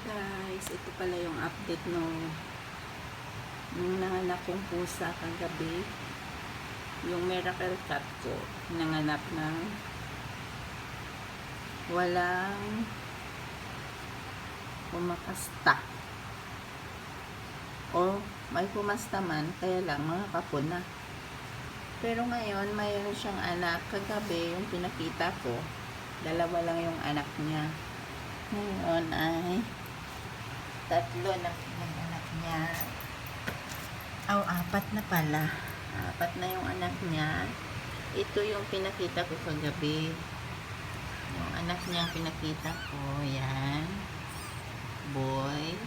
Guys, ito pala yung update nung nanganak kong pusa kagabi. Yung miracle cat ko, nanganak ng walang pumakasta. O may pumasta man, kaya lang mga kapon na. Pero ngayon, mayroon siyang anak. Kagabi, yung pinakita ko, dalawa lang yung anak niya. Ngayon ay tatlo na yung anak niya. Apat na pala. Apat na yung anak niya. Ito yung pinakita ko kagabi. Yung anak niya pinakita ko. Yan. Boy.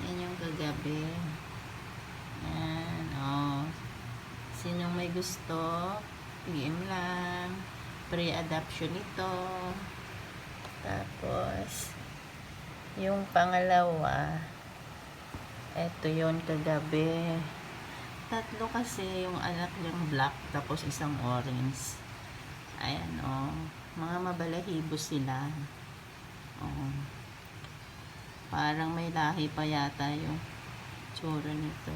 Yan yung kagabi. Yan. Oh. Sinong may gusto, PM lang. Pre-adoption ito. Tapos, yung pangalawa, eto yon kagabi. Tatlo kasi yung anak niyang black, tapos isang orange. Ayan, oh. Mga mabalahibo sila. Oh. Parang may lahi pa yata yung tsura nito.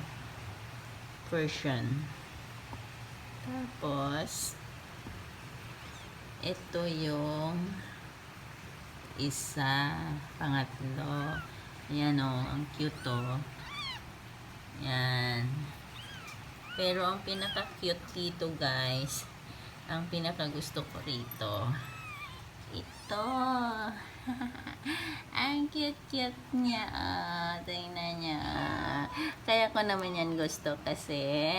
Persian. Tapos, ito yung isa, pangatlo. Ayan o, ang cute o. Yan. Pero ang pinaka-cute dito guys, ang pinaka-gusto ko rito, ito. Ang cute-cute niya. Tingnan niya. Kaya ko naman yan gusto kasi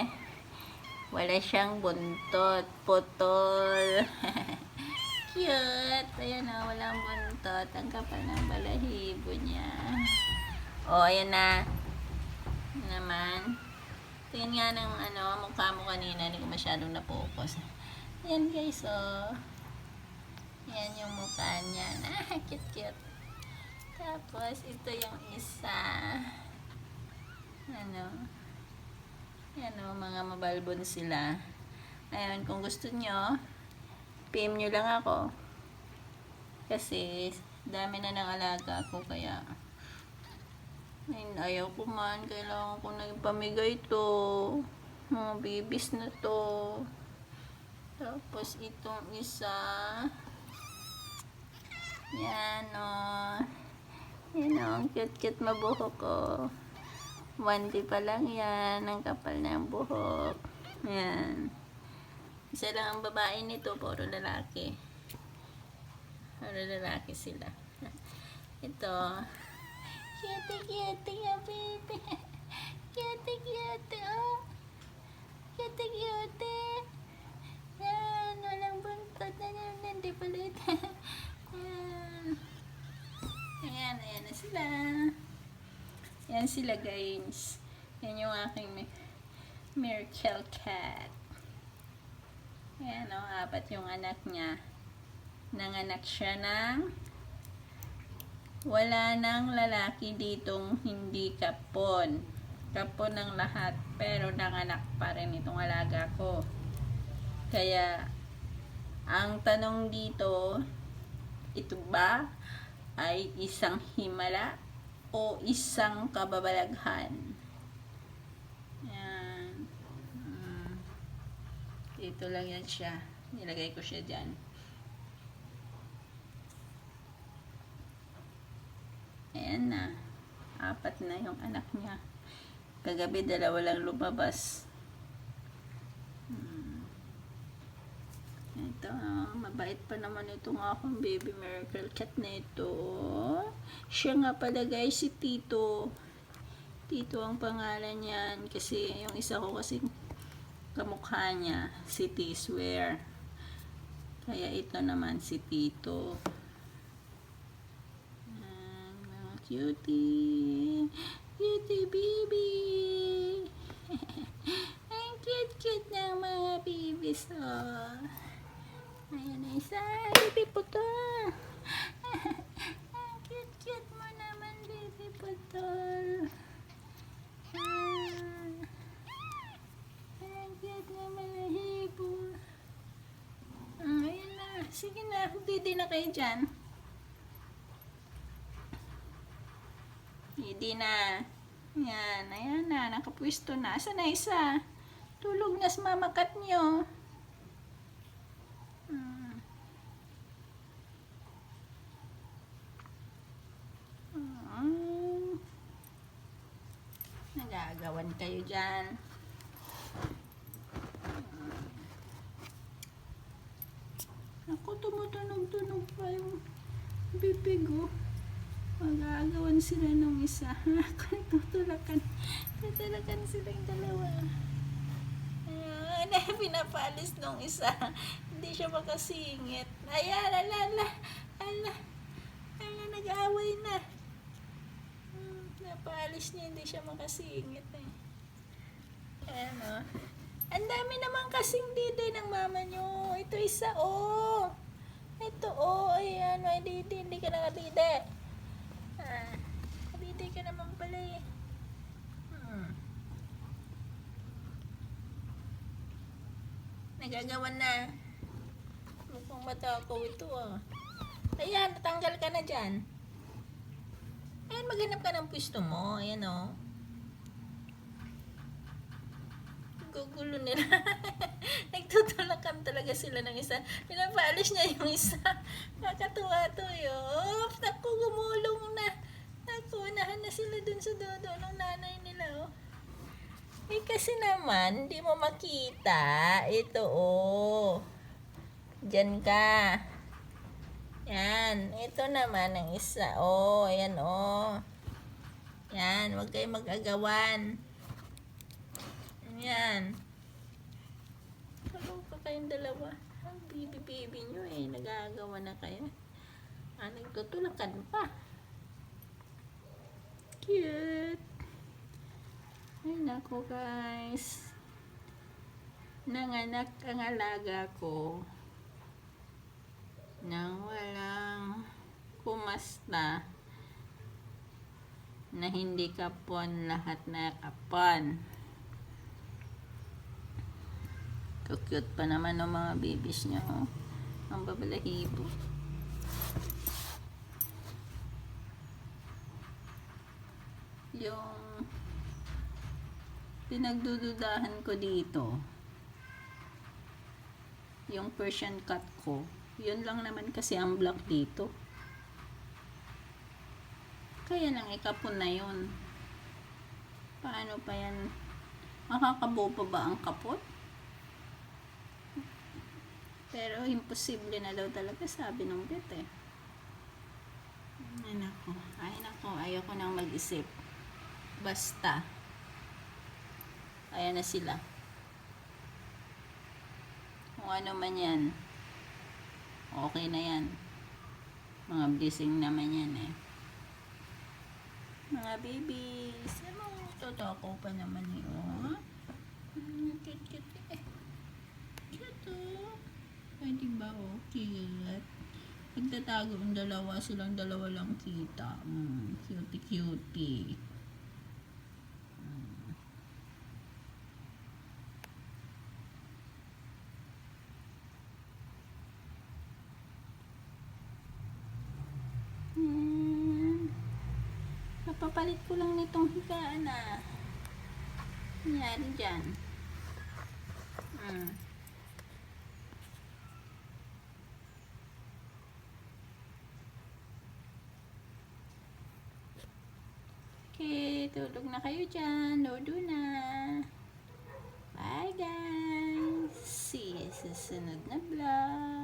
wala siyang buntot, putol. Cute. Ayan o, walang buntot. Ang kapal ng balahibo niya. O, ayan na. Naman. Tingnan nga ng mukha mo kanina. Hindi ko masyadong na-focus. Ayan guys, o. Ayan yung mukha niya. Cute-cute. Tapos, ito yung isa. Yan o, mga mabalbon sila. Ayan, kung gusto nyo, PM nyo lang ako. Kasi, dami na ng alaga ko, kaya ayaw ko man. Kailangan ko na ipamigay to. Mga babies na to. Tapos, itong isa. Yan o. Yan o, ang cute-cute mabuhok ko. 1D pa lang yan. Ang kapal na ang buhok. Yan. Isa lang ang babae nito. Puro lalaki. Puro lalaki sila. Ito. Cute-cute ya, baby. Cute-cute. Oh. Cute-cute. Yan. Walang buntot na yan. Hindi palit. Yan. Ayan. Ayan na sila. Yan sila guys. Yan yung aking miracle cat. Yan o, 4 yung anak niya. Nanganak siya ng wala nang lalaki ditong hindi kapon. Kapon ng lahat. Pero nanganak pa rin itong alaga ko. Kaya, ang tanong dito, ito ba ay isang himala o isang kababalaghan? Yan. Dito lang yan siya. Nilagay ko siya dyan. Ayan na. 4 na yung anak niya. Kagabi, 2 lang lumabas. Ito, mabait pa naman itong akong baby miracle cat na ito. Siya nga pala guys, si Tito. Tito ang pangalan niyan. Kasi yung isa ko kasing kamukha niya, si T-Swear. Kaya ito naman si Tito. Mga cutie. Cutie baby. Ang cute-cute ng mga babies. Oh. Ayan na isa. Baby putol. Ang cute-cute mo naman, baby putol. Ang cute na malahibo. Ayan na. Sige na. Didi na kayo dyan. Hindi na. Yan, ayan na, nakapwisto na. Asa na isa? Tulog na sa mamakat nyo. Hmm. Nagagawan kayo dyan. Ako, tumutunog-tunog pa yung bibig, oh. Magagawan sila nung isa. Tutulakan silang dalawa. Ayan, pinapaalis nung isa. Hindi siya makasingit. Ayan, ala, nag-aaway na. Napaalis niya, hindi siya makasingit eh. Ayan, oh. Ang dami naman kasing dide ng mama nyo. Ito isa, oh. Ito, oh. Ayan, may dide. Hindi ka nakadide. Kadide ka naman pala eh. Nagagawan na. Mukhang matakaw ito, ah. Ayan, natanggal ka na dyan. Ayan, maghanap ka ng pwesto mo. Ayan, oh. Gugulo nila. Nagtutulakan talaga sila ng isa. Pinapaalis niya yung isa. Nakakatuwa to yun. Naku, gumulong na. Naku, unahan na sila dun sa dodo ng nanay nila. Oh. Eh kasi naman, hindi mo makita. Ito, oh. Diyan ka. Yan. Ito naman ang isa. Oh, ayan, oh. Yan, huwag kayo mag-agawan. Yan. Kaloka kayong dalawa. Ang bibi-bibi nyo eh. Nag-aagawa na kayo. Nagtutulakan pa. Cute. Ay nako guys. Nanganak ang alaga ko nang walang kumasta na hindi kapon lahat na kapon. Cute pa naman ng mga babies niya, oh. Ang babalahibo. Yung pinagdududahan ko dito, yung Persian cat ko, yun lang naman kasi ang black dito. Kaya lang ikapon na yun. Paano pa yan? Makakabuo pa ba ang kapot? Pero imposible na daw talaga, sabi ng vet eh. Ay nako, ayoko nang mag-isip. Basta. Ayan na sila. Kung ano man yan, okay na yan. Mga blessing naman yan eh. Mga babies. Totoo pa naman yun. Cute eh. Cute oh. Ay, diba, oh, cute. Nagtatago ang dalawa, silang dalawa lang kita. Cutie. Papalit ko lang nitong higaan na. Nangyari dyan. Okay, tulog na kayo dyan. Lodo na. Bye guys. See you sa sunod na vlog.